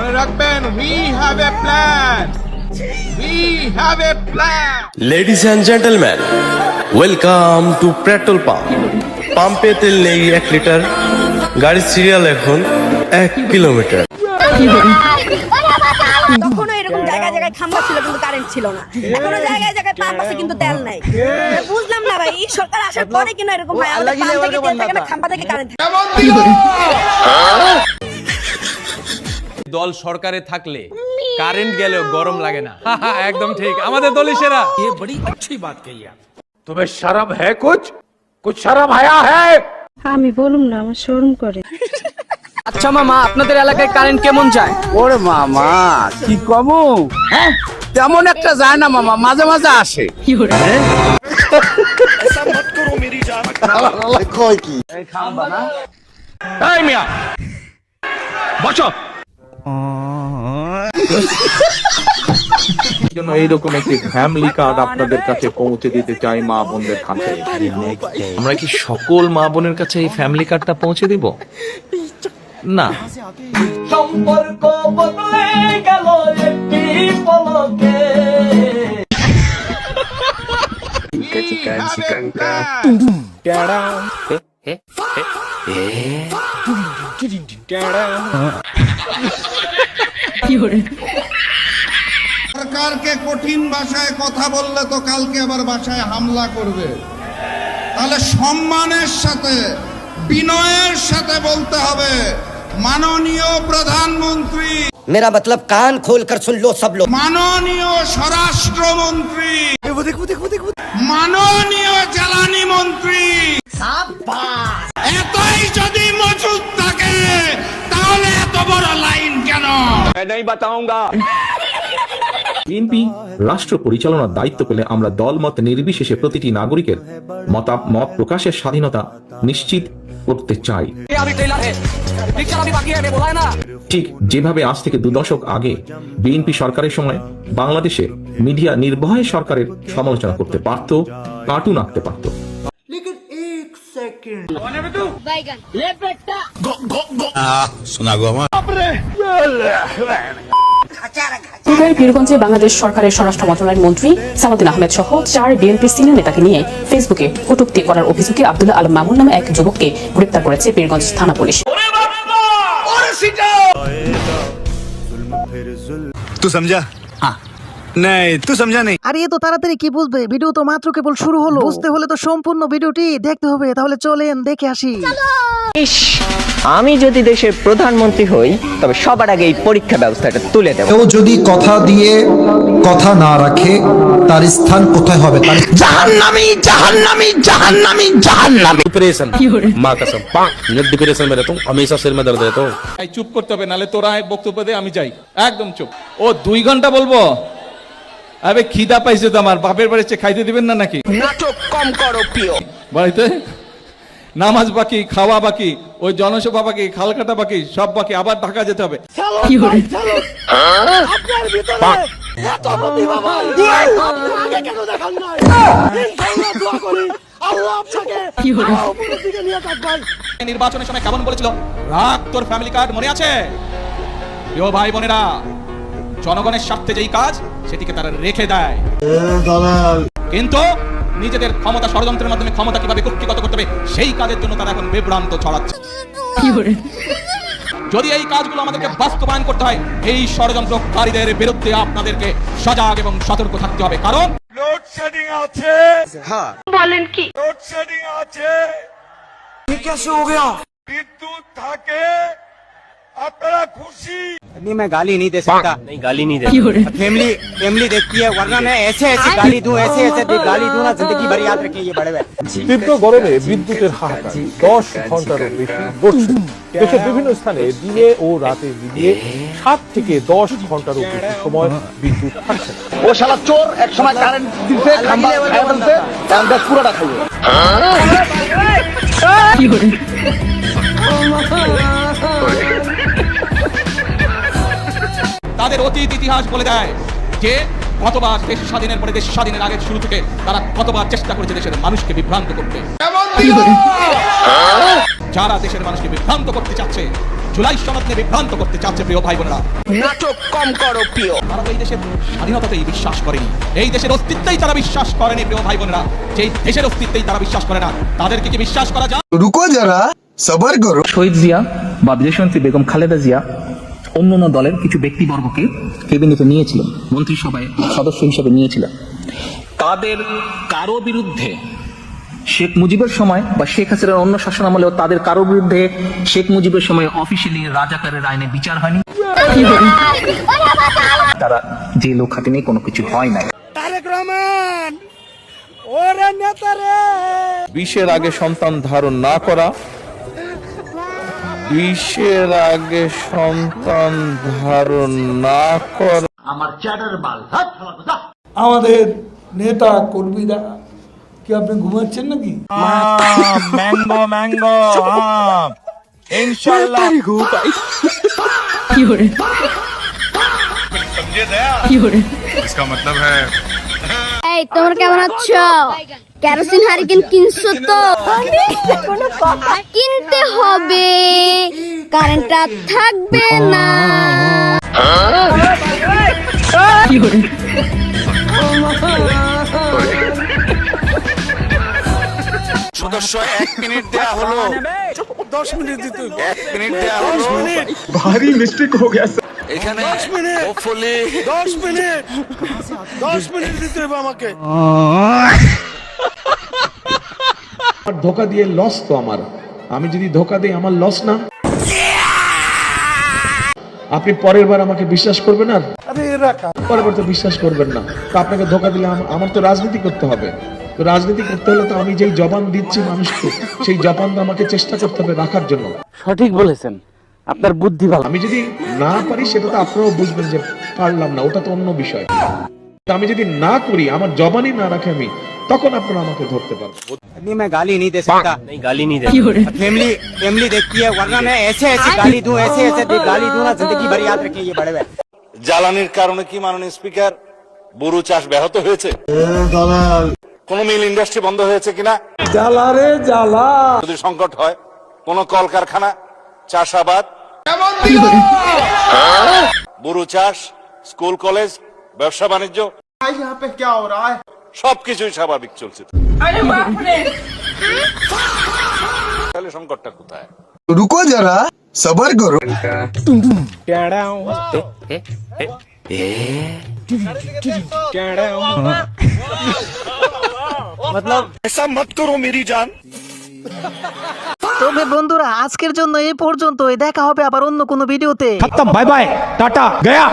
মনে রাখবেন, we have a plan. We have a plan. Ladies and gentlemen, welcome to petrol pump. পাম্পে তেল নেই 1 লিটার, গাড়ির সিরিয়াল এখন 1 কিলোমিটার। তখনও এরকম জায়গায় জায়গায় খাম্বা ছিল কিন্তু কারেন্ট ছিল না, এখনো জায়গায় জায়গায় পাম্প আছে কিন্তু তেল নাই। বুঝলাম না ভাই, এই সরকার আসার পরে কিনা এরকম হয়, আমাদের পাম্প থেকে তেল থাকে না, খাম্বা থেকে কারেন্ট থাকে। দল সরকারে থাকলে কারেন্ট গেলেও গরম লাগে না। একদম ঠিক, আমাদের দলই সেরা। ये बड़ी अच्छी बात कही आप। तुम्हें शर्म है? कुछ शर्म आया है? আমি বলুম না, আমার শরম করে। আচ্ছা মামা, আপনাদের এলাকায় কারেন্ট কেমন যায়? ওরে মামা কি কমু, হ্যাঁ তেমন একটা যায় না মামা, মাঝে মাঝে আসে। এই মিয়া বসো। জন্য এইরকম একটি ফ্যামিলি কার্ড আপনাদের কাছে পৌঁছে দিতে চাই মা বোনদের কাছে। আমরা কি সকল মা বোনের কাছে এই ফ্যামিলি কার্ডটা পৌঁছে দিব? না। সম্পর্ক বদলে গেল একটি পলকে। We have a plan. সরকারকে কঠিন ভাষায় কথা বললে তো কালকে আবার বাসায় হামলা করবে, তাহলে সম্মানের সাথে বিনয়ের সাথে বলতে হবে, মাননীয় প্রধানমন্ত্রী, मेरा मतलब कान खोल कर सुन लो सब लोग, মাননীয় স্বরাষ্ট্রমন্ত্রী, মাননীয় জ্বালানি মন্ত্রী, এতই যদি মজুদ থাকে তাহলে এত বড় লাইন কেন? বিএনপি রাষ্ট্র পরিচালনার দায়িত্ব পেলে আমরা দলমত নির্বিশেষে প্রতিটি নাগরিকের মত প্রকাশের স্বাধীনতা নিশ্চিত করতে চাই। ঠিক যেভাবে আজ থেকে 2 দশক আগে বিএনপি সরকারের সময় বাংলাদেশে মিডিয়া নির্ভয়ে সরকারের সমালোচনা করতে পারত, কার্টুন আঁকতে পারত। পীরগঞ্জে বাংলাদেশ সরকারের স্বরাষ্ট্র মন্ত্রণালয়ের মন্ত্রী সালাউদ্দিন আহমেদ সহ 4 বিএনপি সিনিয়র নেতাকে নিয়ে ফেসবুকে কটূক্তি করার অভিযোগে আব্দুল্লাহ আলম মামুন নামে এক যুবককে গ্রেপ্তার করেছে পীরগঞ্জ থানা পুলিশ। তুই সমঝা? नहीं तू समझा नहीं। আরে এত তাড়াতাড়ি কি বুঝবে? ভিডিও তো মাত্র কেবল শুরু হলো, বুঝতে হলে তো সম্পূর্ণ ভিডিওটি দেখতে হবে। তাহলে চলেন দেখে আসি। আমি যদি দেশের প্রধানমন্ত্রী হই তবে সবার আগে এই পরীক্ষা ব্যবস্থাটা তুলে দেব। কেউ যদি কথা দিয়ে কথা না রাখে তার স্থান কোথায় হবে? জাহান্নামী জাহান্নামী জাহান্নামী জাহান্নামী। डिप्रेशन, माँ कसम, मैं डिप्रेशन में रहता हूँ, हमेशा सिर में दर्द रहता हूँ। চুপ করতে হবে, নাহলে তোরা বক্তব্য দে, আমি যাই। একদম চুপ। ও 2 ঘন্টা বলবো? আরে খিদা পাইছে তো আমার, বাপের বাড়িতে খাইতে দিবেন না নাকি? নাটক কম করো প্রিয়। বাড়িতে নামাজ বাকি, খাওয়া বাকি, ওই জনসভা বাকি, খালকাটা বাকি, সব বাকি, আবার ঢাকা যেতে হবে। নির্বাচনের সময় কেমন বলেছিল, রাখ তোর ফ্যামিলি কার্ড, মনে আছে? প্রিয় ভাই বোনেরা, জনগণের স্বার্থে যেই কাজ সেটিকে তারা রেখে দেয়, কিন্তু নিজেদের ক্ষমতা ষড়যন্ত্রের মাধ্যমে ক্ষমতা কিভাবে কক্ষিগত করতে হবে সেই কাজের জন্য তারা এখন বিভ্রান্ত ছড়াচ্ছে। যদি এই কাজগুলো আমাদেরকে বাস্তবায়ন করতে হয়, এই ষড়যন্ত্রকারীদের বিরুদ্ধে আপনাদেরকে সজাগ এবং সতর্ক থাকতে হবে। কারণ লোডশেডিং আছে, বলেন কি? লোডশেডিং আছে, বিদ্যুৎ থাকে, আপনারা খুশি? नहीं मैं गाली नहीं दे सकता। नहीं, गाली नहीं दे। फैमिली देखती है, वरना मैं ऐसे ऐसे गाली दूं, ऐसे ऐसे गाली दूं ना, जिंदगी भर याद रखें ये बड़े भाई। তীব্র গরমে বিদ্যুতের হাহাকার 10 ঘন্টারও বেশি বর্ষে দেশের বিভিন্ন স্থানে দিনে ও রাতে মিলিয়ে 7 থেকে 10 ঘন্টারও বেশি সময় বিদ্যুৎ থাকছে না। ও শালা চোর, এক সময় কারেন্ট দিতে খাম্বা খাইয়া বলতে, কারেন্ট পুরোটা খাইয়ে। তাদের অতীত ইতিহাস বলে দেয় যে কতবার দেশ স্বাধীনের পরে, দেশ স্বাধীনের আগে শুরু থেকে তারা কতবার চেষ্টা করেছে দেশের মানুষকে বিভ্রান্ত করতে। যারা দেশের মানুষকে বিভ্রান্ত করতে চাচ্ছে, জুলাই সনদ নিয়ে বিভ্রান্ত করতে চাচ্ছে প্রিয় ভাই বোনেরা। নাটক কম করো প্রিয়। তারা তো এই দেশের স্বাধীনতাতেই বিশ্বাস করেনি, এই দেশের অস্তিত্বেই তারা বিশ্বাস করেনি প্রিয় ভাই বোনেরা। যেই দেশের অস্তিত্বেই তারা বিশ্বাস করে না, তাদেরকে কি বিশ্বাস করা যায়? রুকো যারা সবার করো। শহীদ জিয়া বা দেশনেত্রী বেগম খালেদা জিয়া অন্যান্য দলের কিছু ব্যক্তিবর্গকে ক্যাবিনেটে নিয়েছিলেন, মন্ত্রিসভায় সদস্য হিসেবে নিয়েছিলেন। তাদের কারো বিরুদ্ধে শেখ মুজিবের সময় বা শেখ হাসিনার অন্য শাসন আমলেও তাদের কারো বিরুদ্ধে শেখ মুজিবের সময় অফিসিয়ালি রাজাকারের আইনে বিচার হয়নি, তারা জেলও খাটেনি, কোনো কিছু হয় নাই। বিশের আগে সন্তান ধারণ না করা, বিশের আগে সন্তান ধারণ না করা। আমাদের নেতা কর্মীরা কি আপনি ঘুমাচ্ছেন নাকি? ম্যাঙ্গো ম্যাঙ্গো ইনশাআল্লাহ এই তোমরা কেমন আছো? কেরোসিন হারিকেন কিনছো তো? কিনতে হবে, কারেন্টটা থাকবে না। সদস্য 1 মিনিট দেয়া হলো, 10 মিনিট দিতে 1 মিনিট দেয়া হলো। ভারী মিস্টেক হো গয়া স্যার। এখানে হোপফুলি 10 মিনিট দিতে হবে আমাকে। ধোকা দিয়ে লস তো আমার, আমি যদি ধোকা দিই আমার লস না? আপনি পরের বার আমাকে বিশ্বাস করবেন আর পরের বার তো বিশ্বাস করবেন না। তো আপনাকে ধোকা দিলে আমার তো রাজনীতি করতে হবে। তো রাজনীতি করতে হলে তো আমি যেই জবান দিচ্ছি মানুষকে, সেই জবান তো আমাকে চেষ্টা করতে হবে রাখার জন্য। সঠিক বলেছেন, আপনার বুদ্ধি ভালো। আমি যদি না পারি সেটা তো আপনারাও বুঝবেন যে পারলাম না, ওটা তো অন্য বিষয়। আমি যদি না করি, আমার জবানই না রাখে আমি, তখন আপনারা আমাকে ধরতে পারবেন। मैं गाली नहीं दे सकता, नहीं गाली नहीं दे। फैमिली देखती है, वरना मैं ऐसे गाली दूं, ऐसे गाली दूं ना, जिंदगी भर याद रखें ये बड़े भाई। জ্বালানির কারণে কি মাননীয় স্পিকার বোরো চাষ ব্যাহত হয়েছে? কোন মিল ইন্ডাস্ট্রি বন্ধ হয়েছে কিনা? জ্বালারে জ্বালা। যদি সংকট হয়, কোন কলকারখানা, চাষাবাদ, বোরো চাষ, স্কুল কলেজ, ব্যবসা বাণিজ্য, সবকিছুই স্বাভাবিক চলছে। তাহলে সংকটটা কোথায়? রুকো যারা সবার করো। मतलब ऐसा मत करो मेरी जान। তবে বন্ধুরা আজকের জন্য এই পর্যন্তই। দেখা হবে আবার অন্য কোনো ভিডিওতে। बाय बाय टाटा गया।